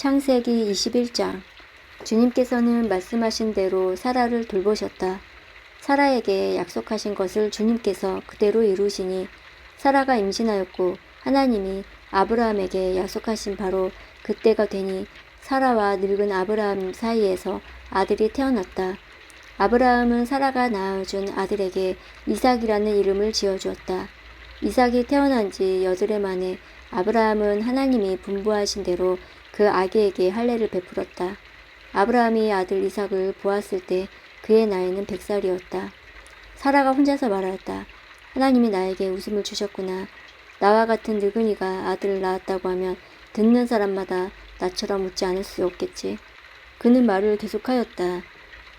창세기 21장. 주님께서는 말씀하신 대로 사라를 돌보셨다. 사라에게 약속하신 것을 주님께서 그대로 이루시니 사라가 임신하였고 하나님이 아브라함에게 약속하신 바로 그때가 되니 사라와 늙은 아브라함 사이에서 아들이 태어났다. 아브라함은 사라가 낳아준 아들에게 이삭이라는 이름을 지어주었다. 이삭이 태어난 지 8해 만에 아브라함은 하나님이 분부하신 대로 그 아기에게 할례를 베풀었다. 아브라함이 아들 이삭을 보았을 때 그의 나이는 100살이었다. 사라가 혼자서 말하였다. 하나님이 나에게 웃음을 주셨구나. 나와 같은 늙은이가 아들을 낳았다고 하면 듣는 사람마다 나처럼 웃지 않을 수 없겠지. 그는 말을 계속하였다.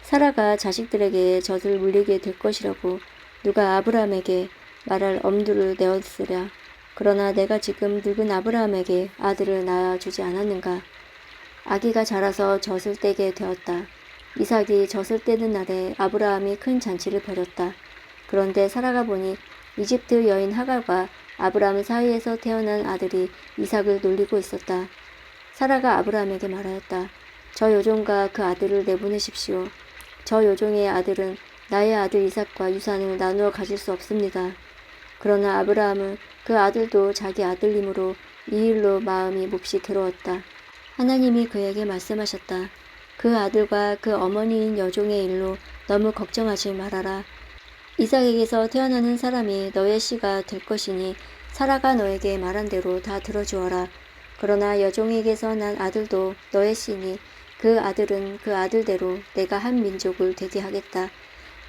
사라가 자식들에게 젖을 물리게 될 것이라고 누가 아브라함에게 말할 엄두를 내었으랴. 그러나 내가 지금 늙은 아브라함에게 아들을 낳아주지 않았는가. 아기가 자라서 젖을 떼게 되었다. 이삭이 젖을 떼는 날에 아브라함이 큰 잔치를 벌였다. 그런데 사라가 보니 이집트 여인 하갈과 아브라함 사이에서 태어난 아들이 이삭을 놀리고 있었다. 사라가 아브라함에게 말하였다. 저 여종과 그 아들을 내보내십시오. 저 여종의 아들은 나의 아들 이삭과 유산을 나누어 가질 수 없습니다. 그러나 아브라함은 그 아들도 자기 아들이므로 이 일로 마음이 몹시 괴로웠다. 하나님이 그에게 말씀하셨다. 그 아들과 그 어머니인 여종의 일로 너무 걱정하지 말아라. 이삭에게서 태어나는 사람이 너의 씨가 될 것이니 사라가 너에게 말한 대로 다 들어주어라. 그러나 여종에게서 난 아들도 너의 씨니 그 아들은 그 아들대로 내가 한 민족을 되게 하겠다.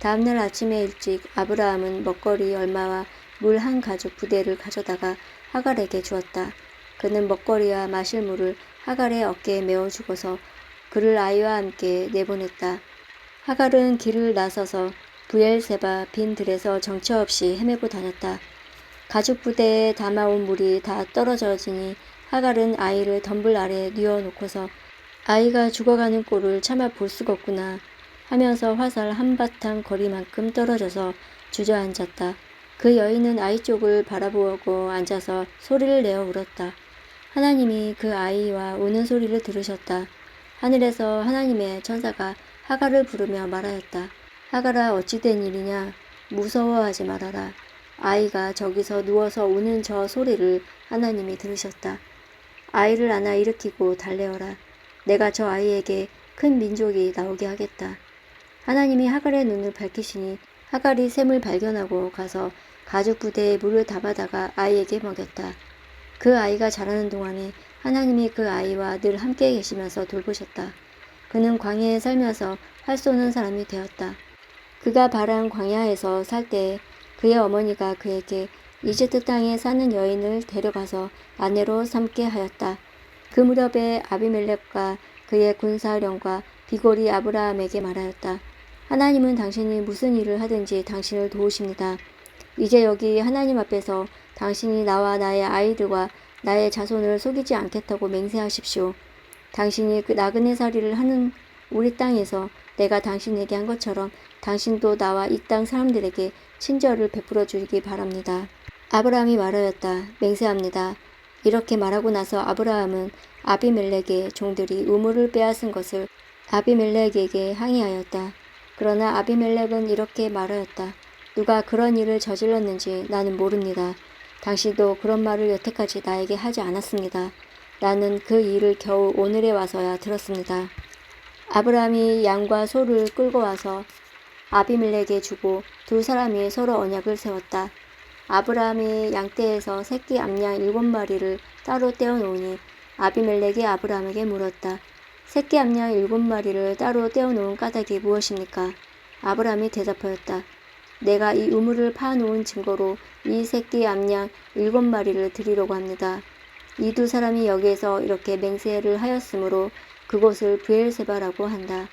다음날 아침에 일찍 아브라함은 먹거리 얼마와 물 한 가죽 부대를 가져다가 하갈에게 주었다. 그는 먹거리와 마실 물을 하갈의 어깨에 메어주고서 그를 아이와 함께 내보냈다. 하갈은 길을 나서서 브엘세바 빈 들에서 정처 없이 헤매고 다녔다. 가죽 부대에 담아온 물이 다 떨어져지니 하갈은 아이를 덤불 아래 뉘어놓고서 아이가 죽어가는 꼴을 참아 볼 수가 없구나 하면서 화살 한바탕 거리만큼 떨어져서 주저앉았다. 그 여인은 아이 쪽을 바라보고 앉아서 소리를 내어 울었다. 하나님이 그 아이와 우는 소리를 들으셨다. 하늘에서 하나님의 천사가 하갈을 부르며 말하였다. 하갈아, 어찌 된 일이냐? 무서워하지 말아라. 아이가 저기서 누워서 우는 저 소리를 하나님이 들으셨다. 아이를 안아 일으키고 달래어라. 내가 저 아이에게 큰 민족이 나오게 하겠다. 하나님이 하갈의 눈을 밝히시니 하갈이 샘을 발견하고 가서 가죽 부대에 물을 담아다가 아이에게 먹였다. 그 아이가 자라는 동안에 하나님이 그 아이와 늘 함께 계시면서 돌보셨다. 그는 광야에 살면서 활 쏘는 사람이 되었다. 그가 바란 광야에서 살 때에 그의 어머니가 그에게 이집트 땅에 사는 여인을 데려가서 아내로 삼게 하였다. 그 무렵에 아비멜렉과 그의 군사령과 비골이 아브라함에게 말하였다. 하나님은 당신이 무슨 일을 하든지 당신을 도우십니다. 이제 여기 하나님 앞에서 당신이 나와 나의 아이들과 나의 자손을 속이지 않겠다고 맹세하십시오. 당신이 그 나그네 살이를 하는 우리 땅에서 내가 당신에게 한 것처럼 당신도 나와 이 땅 사람들에게 친절을 베풀어 주기 바랍니다. 아브라함이 말하였다. 맹세합니다. 이렇게 말하고 나서 아브라함은 아비멜렉의 종들이 우물을 빼앗은 것을 아비멜렉에게 항의하였다. 그러나 아비멜렉은 이렇게 말하였다. 누가 그런 일을 저질렀는지 나는 모릅니다. 당신도 그런 말을 여태까지 나에게 하지 않았습니다. 나는 그 일을 겨우 오늘에 와서야 들었습니다. 아브라함이 양과 소를 끌고 와서 아비멜렉에게 주고 두 사람이 서로 언약을 세웠다. 아브라함이 양떼에서 새끼 암양 7마리를 따로 떼어놓으니 아비멜렉이 아브라함에게 물었다. 새끼 암양 7마리를 따로 떼어놓은 까닭이 무엇입니까? 아브라함이 대답하였다. 내가 이 우물을 파놓은 증거로 이 새끼 암양 7마리를 드리려고 합니다. 이 두 사람이 여기에서 이렇게 맹세를 하였으므로 그곳을 브엘세바라고 한다.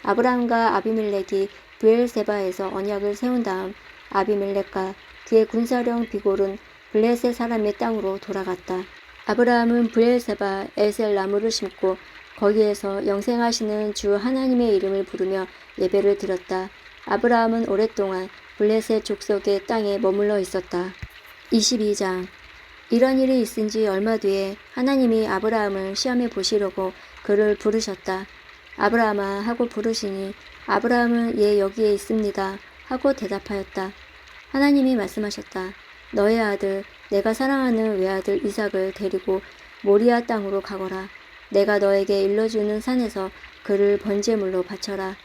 아브라함과 아비멜렉이 브엘세바에서 언약을 세운 다음 아비멜렉과 그의 군사령 비골은 블레셋 사람의 땅으로 돌아갔다. 아브라함은 브엘세바 에셀 나무를 심고 거기에서 영생하시는 주 하나님의 이름을 부르며 예배를 드렸다. 아브라함은 오랫동안 블레셋 족속의 땅에 머물러 있었다. 22장. 이런 일이 있은 지 얼마 뒤에 하나님이 아브라함을 시험해 보시려고 그를 부르셨다. 아브라함아 하고 부르시니 아브라함은 예 여기에 있습니다 하고 대답하였다. 하나님이 말씀하셨다. 너의 아들 내가 사랑하는 외아들 이삭을 데리고 모리아 땅으로 가거라. 내가 너에게 일러주는 산에서 그를 번제물로 바쳐라.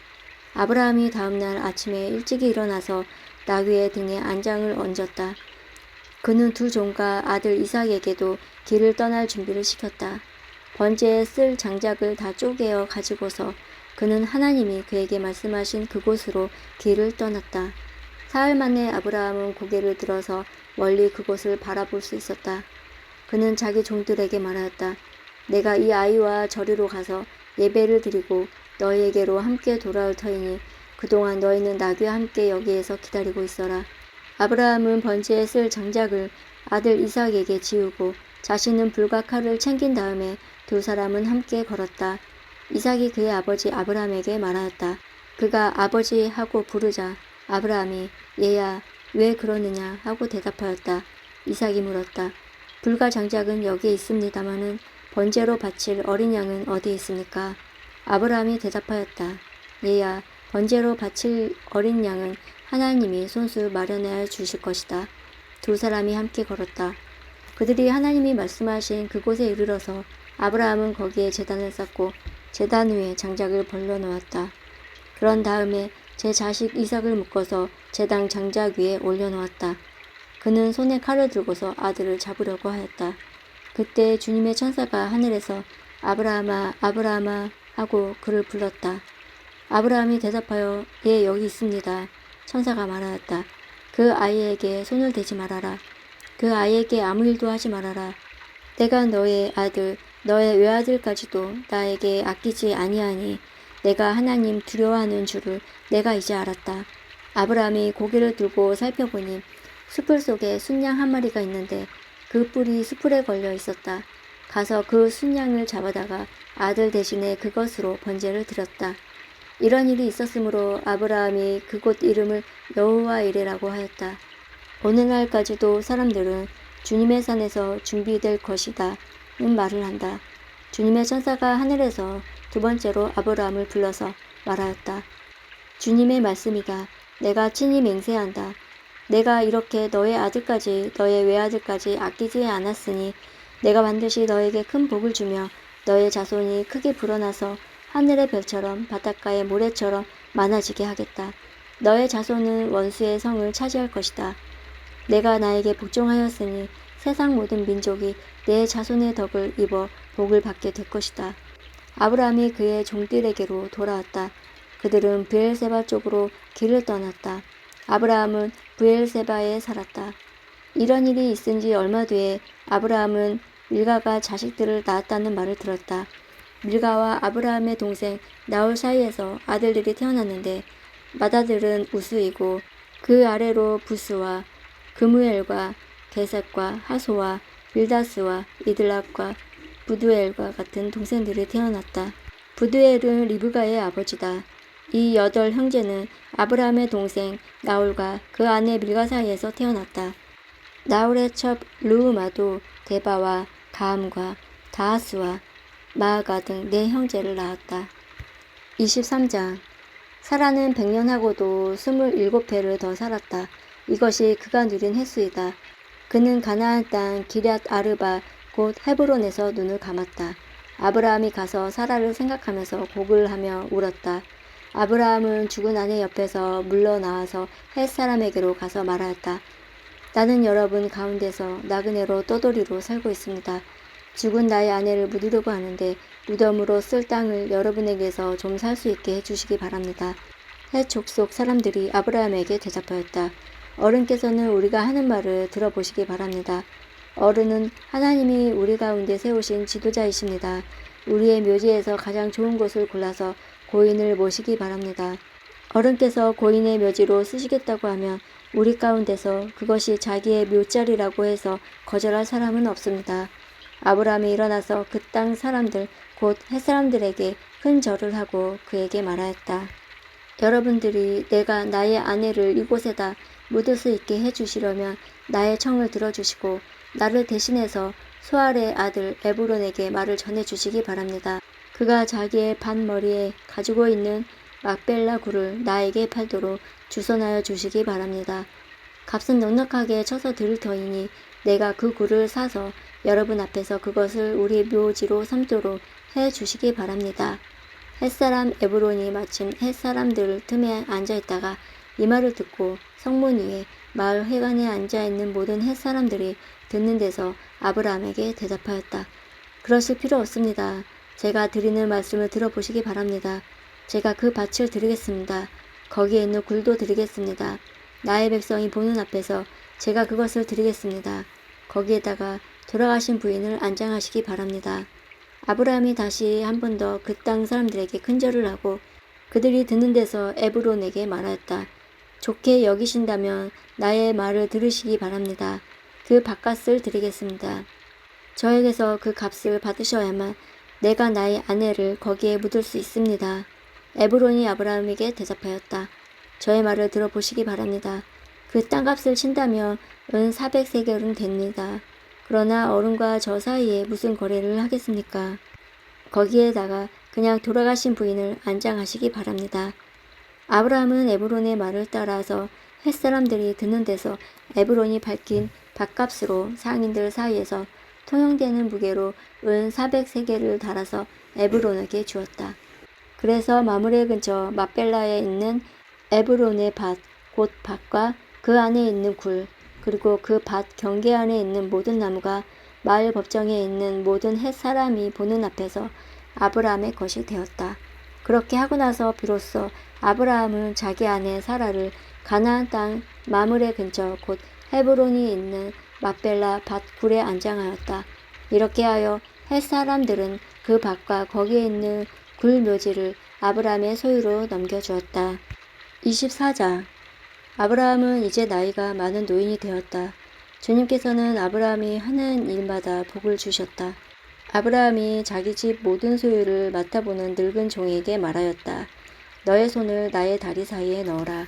아브라함이 다음날 아침에 일찍이 일어나서 나귀의 등에 안장을 얹었다. 그는 두 종과 아들 이삭에게도 길을 떠날 준비를 시켰다. 번제에 쓸 장작을 다 쪼개어 가지고서 그는 하나님이 그에게 말씀하신 그곳으로 길을 떠났다. 사흘 만에 아브라함은 고개를 들어서 멀리 그곳을 바라볼 수 있었다. 그는 자기 종들에게 말하였다. 내가 이 아이와 저리로 가서 예배를 드리고 너희에게로 함께 돌아올 터이니 그동안 너희는 나귀와 함께 여기에서 기다리고 있어라. 아브라함은 번제에 쓸 장작을 아들 이삭에게 지우고 자신은 불과 칼을 챙긴 다음에 두 사람은 함께 걸었다. 이삭이 그의 아버지 아브라함에게 말하였다. 그가 아버지 하고 부르자 아브라함이 얘야 왜 그러느냐 하고 대답하였다. 이삭이 물었다. 불과 장작은 여기에 있습니다마는 번제로 바칠 어린 양은 어디 있습니까? 아브라함이 대답하였다. 얘야 번제로 바칠 어린 양은 하나님이 손수 마련하여 주실 것이다. 두 사람이 함께 걸었다. 그들이 하나님이 말씀하신 그곳에 이르러서 아브라함은 거기에 제단을 쌓고 제단 위에 장작을 벌려놓았다. 그런 다음에 제 자식 이삭을 묶어서 제단 장작 위에 올려놓았다. 그는 손에 칼을 들고서 아들을 잡으려고 하였다. 그때 주님의 천사가 하늘에서 아브라함아 아브라함아 하고 그를 불렀다. 아브라함이 대답하여 예 여기 있습니다. 천사가 말하였다. 그 아이에게 손을 대지 말아라. 그 아이에게 아무 일도 하지 말아라. 내가 너의 아들 너의 외아들까지도 나에게 아끼지 아니하니 내가 하나님 두려워하는 줄을 내가 이제 알았다. 아브라함이 고개를 들고 살펴보니 숯불 속에 순양 한 마리가 있는데 그 뿔이 숯불에 걸려 있었다. 가서 그 순양을 잡아다가 아들 대신에 그것으로 번제를 드렸다. 이런 일이 있었으므로 아브라함이 그곳 이름을 여호와 이레라고 하였다. 오늘날까지도 사람들은 주님의 산에서 준비될 것이다 는 말을 한다. 주님의 천사가 하늘에서 두 번째로 아브라함을 불러서 말하였다. 주님의 말씀이다. 내가 친히 맹세한다. 내가 이렇게 너의 아들까지 너의 외아들까지 아끼지 않았으니 내가 반드시 너에게 큰 복을 주며 너의 자손이 크게 불어나서 하늘의 별처럼 바닷가의 모래처럼 많아지게 하겠다. 너의 자손은 원수의 성을 차지할 것이다. 내가 나에게 복종하였으니 세상 모든 민족이 내 자손의 덕을 입어 복을 받게 될 것이다. 아브라함이 그의 종들에게로 돌아왔다. 그들은 브엘세바 쪽으로 길을 떠났다. 아브라함은 브엘세바에 살았다. 이런 일이 있은 지 얼마 뒤에 아브라함은 밀가가 자식들을 낳았다는 말을 들었다. 밀가와 아브라함의 동생 나홀 사이에서 아들들이 태어났는데 맏아들은 우스이고 그 아래로 부스와 그무엘과 게셋과 하소와 빌다스와 이들랍과 부두엘과 같은 동생들이 태어났다. 부두엘은 리브가의 아버지다. 이 8 형제는 아브라함의 동생 나홀과 그 아내 밀가 사이에서 태어났다. 나홀의 첩 르우마도 데바와 가함과 다하스와 마아가 등 4형제를 낳았다. 23장 사라는 100년하고도 27회를 더 살았다. 이것이 그가 누린 횟수이다. 그는 가나안 땅 기럇 아르바 곧 헤브론에서 눈을 감았다. 아브라함이 가서 사라를 생각하면서 곡을 하며 울었다. 아브라함은 죽은 아내 옆에서 물러나와서 헷 사람에게로 가서 말하였다. 나는 여러분 가운데서 나그네로 떠돌이로 살고 있습니다. 죽은 나의 아내를 묻으려고 하는데 무덤으로 쓸 땅을 여러분에게서 좀 살 수 있게 해주시기 바랍니다. 헷 족속 사람들이 아브라함에게 대답하였다. 어른께서는 우리가 하는 말을 들어보시기 바랍니다. 어른은 하나님이 우리 가운데 세우신 지도자이십니다. 우리의 묘지에서 가장 좋은 곳을 골라서 고인을 모시기 바랍니다. 어른께서 고인의 묘지로 쓰시겠다고 하면 우리 가운데서 그것이 자기의 묘자리라고 해서 거절할 사람은 없습니다. 아브라함이 일어나서 그 땅 사람들 곧 헷사람들에게 큰 절을 하고 그에게 말하였다. 여러분들이 내가 나의 아내를 이곳에다 묻을 수 있게 해주시려면 나의 청을 들어주시고 나를 대신해서 수알의 아들 에브론에게 말을 전해주시기 바랍니다. 그가 자기의 밭머리에 가지고 있는 막벨라 굴을 나에게 팔도록 주선하여 주시기 바랍니다. 값은 넉넉하게 쳐서 드릴 터이니 내가 그 굴을 사서 여러분 앞에서 그것을 우리 묘지로 삼도록 해 주시기 바랍니다. 햇사람 에브론이 마침 햇사람들 틈에 앉아있다가 이 말을 듣고 성문 위에 마을 회관에 앉아있는 모든 햇사람들이 듣는 데서 아브라함에게 대답하였다. 그러실 필요 없습니다. 제가 드리는 말씀을 들어보시기 바랍니다. 제가 그 밭을 드리겠습니다. 거기에 있는 굴도 드리겠습니다. 나의 백성이 보는 앞에서 제가 그것을 드리겠습니다. 거기에다가 돌아가신 부인을 안장하시기 바랍니다. 아브라함이 다시 한 번 더 그 땅 사람들에게 큰절을 하고 그들이 듣는 데서 에브론에게 말하였다. 좋게 여기신다면 나의 말을 들으시기 바랍니다. 그 밭값을 드리겠습니다. 저에게서 그 값을 받으셔야만 내가 나의 아내를 거기에 묻을 수 있습니다. 에브론이 아브라함에게 대답하였다. 저의 말을 들어보시기 바랍니다. 그 땅값을 친다면 은 400세겔은 됩니다. 그러나 어른과 저 사이에 무슨 거래를 하겠습니까? 거기에다가 그냥 돌아가신 부인을 안장하시기 바랍니다. 아브라함은 에브론의 말을 따라서 햇사람들이 듣는 데서 에브론이 밝힌 밭값으로 상인들 사이에서 통용되는 무게로 은 400세겔을 달아서 에브론에게 주었다. 그래서 마므레 근처 막벨라에 있는 에브론의 밭, 곧 밭과 그 안에 있는 굴, 그리고 그 밭 경계 안에 있는 모든 나무가 마을 법정에 있는 모든 햇사람이 보는 앞에서 아브라함의 것이 되었다. 그렇게 하고 나서 비로소 아브라함은 자기 아내 사라를 가나안 땅 마므레 근처 곧 헤브론이 있는 막벨라 밭 굴에 안장하였다. 이렇게 하여 햇사람들은 그 밭과 거기에 있는 굴 묘지를 아브라함의 소유로 넘겨주었다. 24장. 아브라함은 이제 나이가 많은 노인이 되었다. 주님께서는 아브라함이 하는 일마다 복을 주셨다. 아브라함이 자기 집 모든 소유를 맡아보는 늙은 종에게 말하였다. 너의 손을 나의 다리 사이에 넣어라.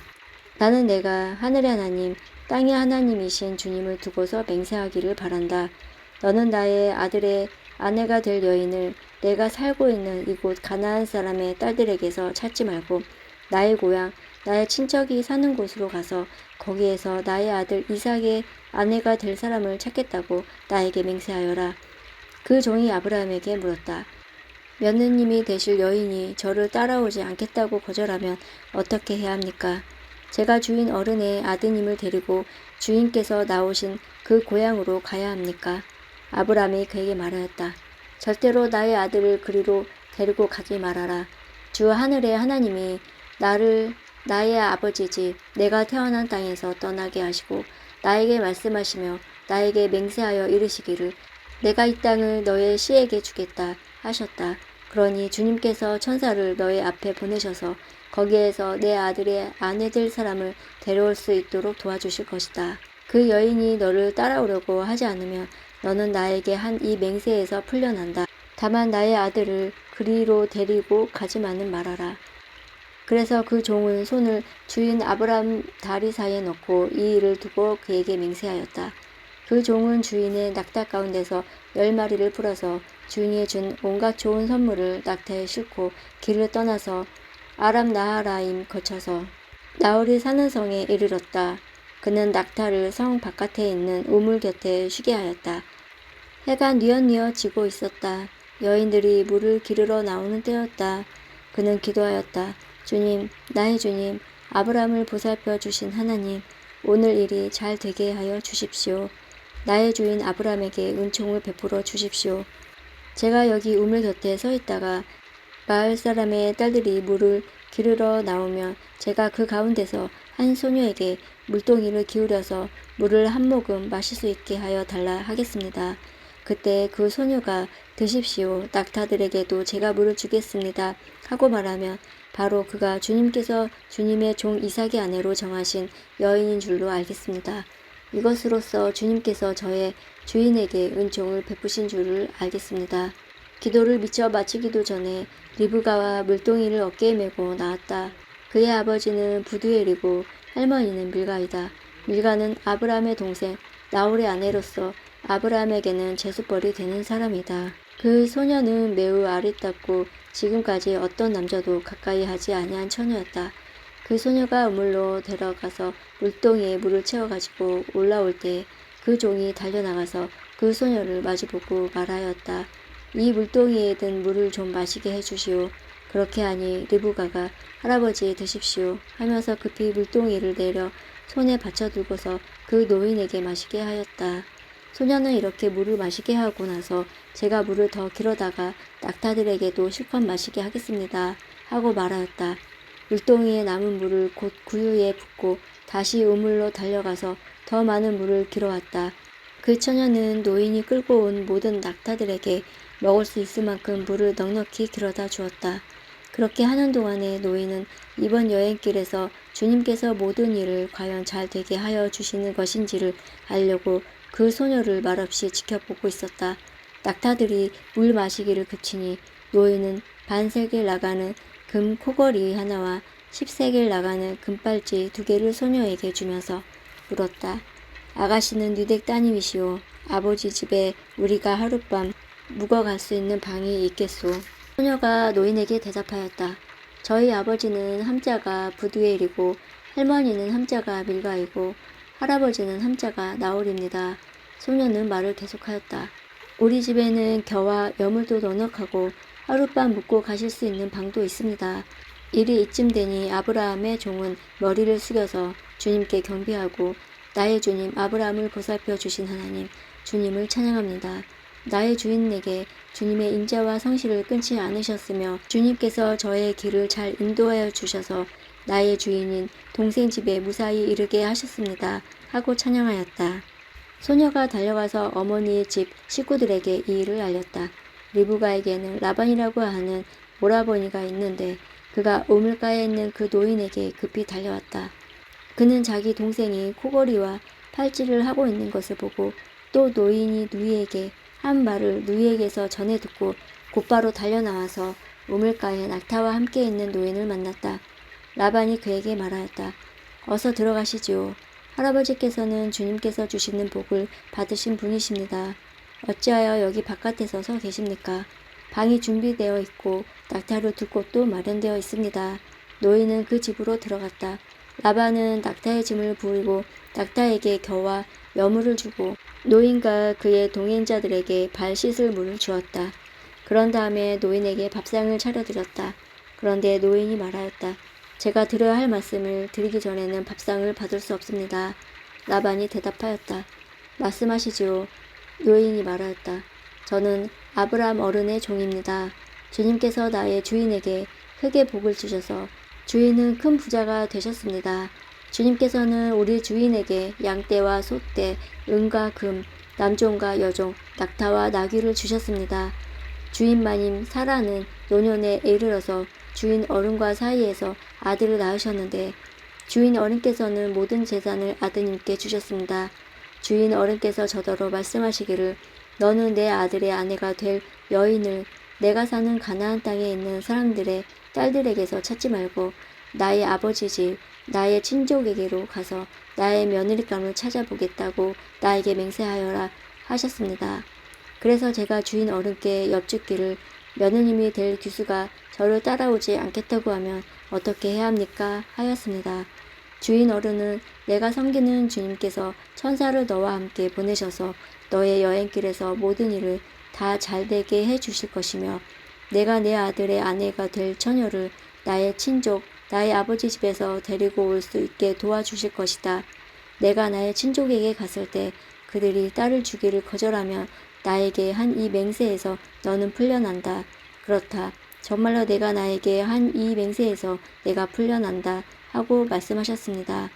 나는 내가 하늘의 하나님, 땅의 하나님이신 주님을 두고서 맹세하기를 바란다. 너는 나의 아들의 아내가 될 여인을 내가 살고 있는 이곳 가나안 사람의 딸들에게서 찾지 말고 나의 고향, 나의 친척이 사는 곳으로 가서 거기에서 나의 아들 이삭의 아내가 될 사람을 찾겠다고 나에게 맹세하여라. 그 종이 아브라함에게 물었다. 며느님이 되실 여인이 저를 따라오지 않겠다고 거절하면 어떻게 해야 합니까? 제가 주인 어른의 아드님을 데리고 주인께서 나오신 그 고향으로 가야 합니까? 아브라함이 그에게 말하였다. 절대로 나의 아들을 그리로 데리고 가지 말아라. 주 하늘의 하나님이 나를 나의 아버지 집 내가 태어난 땅에서 떠나게 하시고 나에게 말씀하시며 나에게 맹세하여 이르시기를 내가 이 땅을 너의 씨에게 주겠다 하셨다. 그러니 주님께서 천사를 너의 앞에 보내셔서 거기에서 내 아들의 아내 될 사람을 데려올 수 있도록 도와주실 것이다. 그 여인이 너를 따라오려고 하지 않으면 너는 나에게 한 이 맹세에서 풀려난다. 다만 나의 아들을 그리로 데리고 가지만은 말아라. 그래서 그 종은 손을 주인 아브라함 다리 사이에 넣고 이 일을 두고 그에게 맹세하였다. 그 종은 주인의 낙타 가운데서 10마리를 풀어서 주인이 준 온갖 좋은 선물을 낙타에 싣고 길을 떠나서 아람 나하라임 거쳐서 나홀이 사는 성에 이르렀다. 그는 낙타를 성 바깥에 있는 우물 곁에 쉬게 하였다. 해가 뉘엿뉘엿 지고 있었다. 여인들이 물을 기르러 나오는 때였다. 그는 기도하였다. 주님, 나의 주님, 아브라함을 보살펴 주신 하나님, 오늘 일이 잘 되게 하여 주십시오. 나의 주인 아브라함에게 은총을 베풀어 주십시오. 제가 여기 우물 곁에 서 있다가 마을 사람의 딸들이 물을 기르러 나오면 제가 그 가운데서 한 소녀에게 물동이를 기울여서 물을 한 모금 마실 수 있게 하여 달라 하겠습니다. 그때 그 소녀가 드십시오. 낙타들에게도 제가 물을 주겠습니다. 하고 말하면 바로 그가 주님께서 주님의 종 이삭의 아내로 정하신 여인인 줄로 알겠습니다. 이것으로써 주님께서 저의 주인에게 은총을 베푸신 줄을 알겠습니다. 기도를 미처 마치기도 전에 리브가와 물동이를 어깨에 메고 나왔다. 그의 아버지는 부두엘이고 할머니는 밀가이다. 밀가는 아브라함의 동생 나홀의 아내로서 아브라함에게는 제수벌이 되는 사람이다. 그 소녀는 매우 아리따고 지금까지 어떤 남자도 가까이 하지 아니한 처녀였다. 그 소녀가 우물로 데려가서 물동이에 물을 채워가지고 올라올 때 그 종이 달려나가서 그 소녀를 마주보고 말하였다. 이 물동이에 든 물을 좀 마시게 해주시오. 그렇게 하니 리브가가 할아버지 드십시오 하면서 급히 물동이를 내려 손에 받쳐들고서 그 노인에게 마시게 하였다. 소녀는 이렇게 물을 마시게 하고 나서 제가 물을 더 길어다가 낙타들에게도 실컷 마시게 하겠습니다 하고 말하였다. 물동이에 남은 물을 곧 구유에 붓고 다시 우물로 달려가서 더 많은 물을 길어왔다. 그 처녀는 노인이 끌고 온 모든 낙타들에게 먹을 수 있을 만큼 물을 넉넉히 길어다 주었다. 그렇게 하는 동안에 노인은 이번 여행길에서 주님께서 모든 일을 과연 잘 되게 하여 주시는 것인지를 알려고 그 소녀를 말없이 지켜보고 있었다. 낙타들이 물 마시기를 그치니 노인은 반세겔 나가는 금 코걸이 하나와 10세겔 나가는 금팔찌 2개를 소녀에게 주면서 물었다. 아가씨는 유댁 따님이시오. 아버지 집에 우리가 하룻밤 묵어갈 수 있는 방이 있겠소. 소녀가 노인에게 대답하였다. 저희 아버지는 함자가 부두엘이고 할머니는 함자가 밀가이고 할아버지는 함자가 나홀입니다. 소녀는 말을 계속하였다. 우리 집에는 겨와 여물도 넉넉하고 하룻밤 묵고 가실 수 있는 방도 있습니다. 일이 이쯤 되니 아브라함의 종은 머리를 숙여서 주님께 경배하고 나의 주님 아브라함을 보살펴 주신 하나님 주님을 찬양합니다. 나의 주인에게 주님의 인자와 성실을 끊지 않으셨으며 주님께서 저의 길을 잘 인도하여 주셔서 나의 주인인 동생 집에 무사히 이르게 하셨습니다. 하고 찬양하였다. 소녀가 달려가서 어머니의 집 식구들에게 이 일을 알렸다. 리브가에게는 라반이라고 하는 오라버니가 있는데 그가 우물가에 있는 그 노인에게 급히 달려왔다. 그는 자기 동생이 코걸이와 팔찌를 하고 있는 것을 보고 또 노인이 누이에게 한 말을 누이에게서 전해 듣고 곧바로 달려나와서 우물가에 낙타와 함께 있는 노인을 만났다. 라반이 그에게 말하였다. 어서 들어가시지요. 할아버지께서는 주님께서 주시는 복을 받으신 분이십니다. 어찌하여 여기 바깥에서 서 계십니까? 방이 준비되어 있고 낙타를 둘 곳도 마련되어 있습니다. 노인은 그 집으로 들어갔다. 라반은 낙타의 짐을 부리고 낙타에게 겨와 여물을 주고 노인과 그의 동행자들에게 발 씻을 물을 주었다. 그런 다음에 노인에게 밥상을 차려드렸다. 그런데 노인이 말하였다. 제가 드려야 할 말씀을 드리기 전에는 밥상을 받을 수 없습니다. 라반이 대답하였다. 말씀하시지요. 노인이 말하였다. 저는 아브라함 어른의 종입니다. 주님께서 나의 주인에게 크게 복을 주셔서 주인은 큰 부자가 되셨습니다. 주님께서는 우리 주인에게 양떼와 소떼, 은과 금, 남종과 여종, 낙타와 나귀를 주셨습니다. 주인 마님 사라는 노년에 이르러서 주인 어른과 사이에서 아들을 낳으셨는데 주인 어른께서는 모든 재산을 아드님께 주셨습니다. 주인 어른께서 저더러 말씀하시기를 너는 내 아들의 아내가 될 여인을 내가 사는 가나안 땅에 있는 사람들의 딸들에게서 찾지 말고 나의 아버지 집, 나의 친족에게로 가서 나의 며느리감을 찾아보겠다고 나에게 맹세하여라 하셨습니다. 그래서 제가 주인 어른께 여쭙기를 며느님이 될 귀수가 저를 따라오지 않겠다고 하면 어떻게 해야 합니까? 하였습니다. 주인 어른은 내가 섬기는 주님께서 천사를 너와 함께 보내셔서 너의 여행길에서 모든 일을 다 잘되게 해 주실 것이며 내가 내 아들의 아내가 될 처녀를 나의 친족, 나의 아버지 집에서 데리고 올 수 있게 도와주실 것이다. 내가 나의 친족에게 갔을 때 그들이 딸을 주기를 거절하면 나에게 한 이 맹세에서 너는 풀려난다. 그렇다. 정말로 내가 나에게 한 이 맹세에서 내가 풀려난다. 하고 말씀하셨습니다.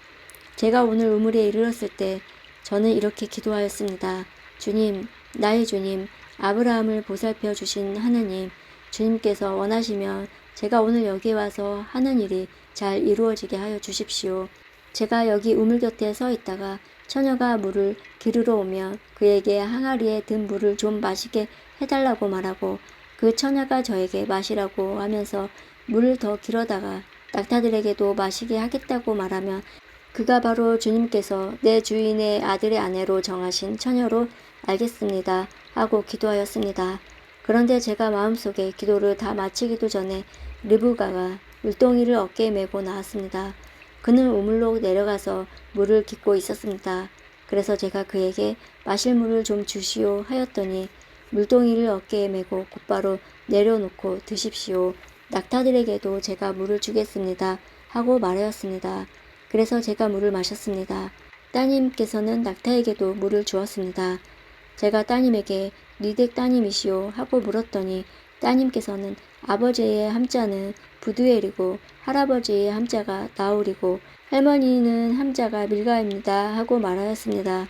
제가 오늘 우물에 이르렀을 때 저는 이렇게 기도하였습니다. 주님, 나의 주님, 아브라함을 보살펴 주신 하느님, 주님께서 원하시면 제가 오늘 여기에 와서 하는 일이 잘 이루어지게 하여 주십시오. 제가 여기 우물 곁에 서 있다가 처녀가 물을 기르러 오면 그에게 항아리에 든 물을 좀 마시게 해달라고 말하고 그 처녀가 저에게 마시라고 하면서 물을 더 길어다가 낙타들에게도 마시게 하겠다고 말하면 그가 바로 주님께서 내 주인의 아들의 아내로 정하신 처녀로 알겠습니다 하고 기도하였습니다. 그런데 제가 마음속에 기도를 다 마치기도 전에 리브가가 물동이를 어깨에 메고 나왔습니다. 그는 우물로 내려가서 물을 깃고 있었습니다. 그래서 제가 그에게 마실 물을 좀 주시오 하였더니 물동이를 어깨에 메고 곧바로 내려놓고 드십시오. 낙타들에게도 제가 물을 주겠습니다 하고 말하였습니다. 그래서 제가 물을 마셨습니다. 따님께서는 낙타에게도 물을 주었습니다. 제가 따님에게 니댁 따님이시오 하고 물었더니 따님께서는 아버지의 함자는 부두엘이고 할아버지의 함자가 나홀이고 할머니는 함자가 밀가입니다 하고 말하였습니다.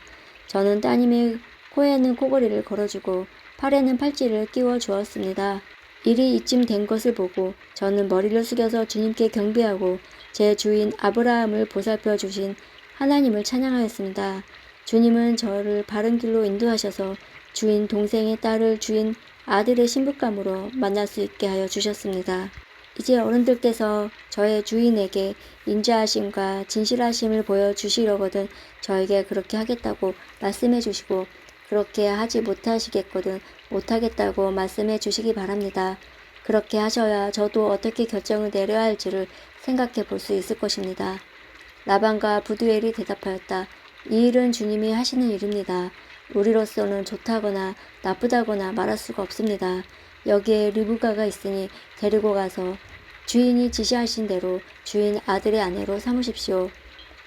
저는 따님의 코에는 코걸이를 걸어주고 팔에는 팔찌를 끼워 주었습니다. 일이 이쯤 된 것을 보고 저는 머리를 숙여서 주님께 경배하고 제 주인 아브라함을 보살펴 주신 하나님을 찬양하였습니다. 주님은 저를 바른 길로 인도하셔서 주인 동생의 딸을 주인 아들의 신부감으로 만날 수 있게 하여 주셨습니다. 이제 어른들께서 저의 주인에게 인자하심과 진실하심을 보여주시려거든 저에게 그렇게 하겠다고 말씀해 주시고 그렇게 하지 못하시겠거든 못하겠다고 말씀해 주시기 바랍니다. 그렇게 하셔야 저도 어떻게 결정을 내려야 할지를 생각해 볼 수 있을 것입니다. 라반과 부두엘이 대답하였다. 이 일은 주님이 하시는 일입니다. 우리로서는 좋다거나 나쁘다거나 말할 수가 없습니다. 여기에 리브가가 있으니 데리고 가서 주인이 지시하신 대로 주인 아들의 아내로 삼으십시오.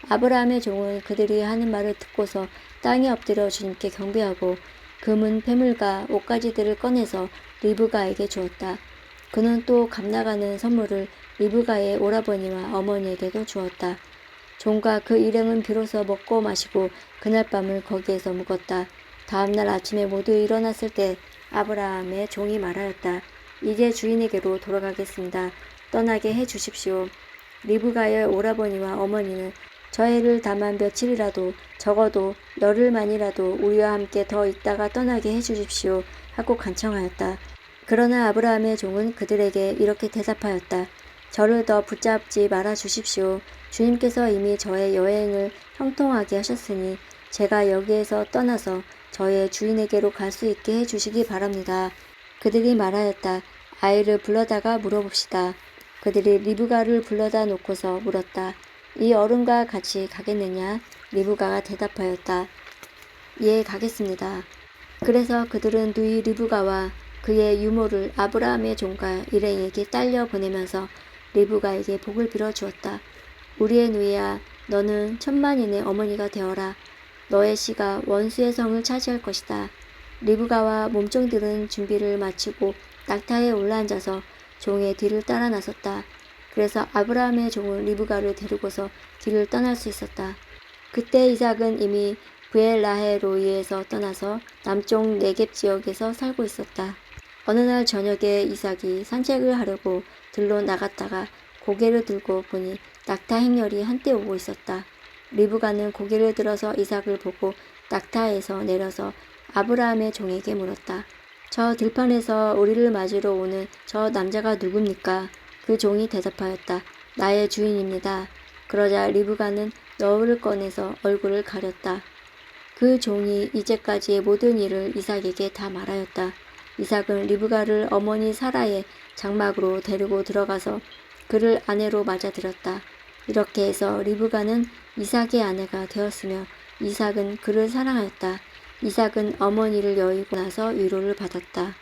아브라함의 종은 그들이 하는 말을 듣고서 땅에 엎드려 주님께 경배하고 금은 패물과 옷가지들을 꺼내서 리브가에게 주었다. 그는 또 값나가는 선물을 리브가의 오라버니와 어머니에게도 주었다. 종과 그 일행은 비로소 먹고 마시고 그날 밤을 거기에서 묵었다. 다음날 아침에 모두 일어났을 때 아브라함의 종이 말하였다. 이제 주인에게로 돌아가겠습니다. 떠나게 해 주십시오. 리브가의 오라버니와 어머니는 저희를 다만 며칠이라도 적어도 열흘만이라도 우리와 함께 더 있다가 떠나게 해 주십시오 하고 간청하였다. 그러나 아브라함의 종은 그들에게 이렇게 대답하였다. 저를 더 붙잡지 말아 주십시오. 주님께서 이미 저의 여행을 형통하게 하셨으니 제가 여기에서 떠나서 저의 주인에게로 갈 수 있게 해 주시기 바랍니다. 그들이 말하였다. 아이를 불러다가 물어봅시다. 그들이 리브가를 불러다 놓고서 물었다. 이 어른과 같이 가겠느냐? 리브가가 대답하였다. 예, 가겠습니다. 그래서 그들은 누이 리브가와 그의 유모를 아브라함의 종과 일행에게 딸려 보내면서 리브가에게 복을 빌어 주었다. 우리의 누이야, 너는 천만인의 어머니가 되어라. 너의 씨가 원수의 성을 차지할 것이다. 리브가와 몸종들은 준비를 마치고 낙타에 올라앉아서 종의 뒤를 따라 나섰다. 그래서 아브라함의 종은 리브가를 데리고서 길을 떠날 수 있었다. 그때 이삭은 이미 브엘라헤로이에서 떠나서 남쪽 네겝 지역에서 살고 있었다. 어느 날 저녁에 이삭이 산책을 하려고 들로 나갔다가 고개를 들고 보니 낙타 행렬이 한때 오고 있었다. 리브가는 고개를 들어서 이삭을 보고 낙타에서 내려서 아브라함의 종에게 물었다. 저 들판에서 우리를 맞으러 오는 저 남자가 누굽니까? 그 종이 대답하였다. 나의 주인입니다. 그러자 리브가는 너울을 꺼내서 얼굴을 가렸다. 그 종이 이제까지의 모든 일을 이삭에게 다 말하였다. 이삭은 리브가를 어머니 사라의 장막으로 데리고 들어가서 그를 아내로 맞아들였다. 이렇게 해서 리브가는 이삭의 아내가 되었으며 이삭은 그를 사랑하였다. 이삭은 어머니를 여의고 나서 위로를 받았다.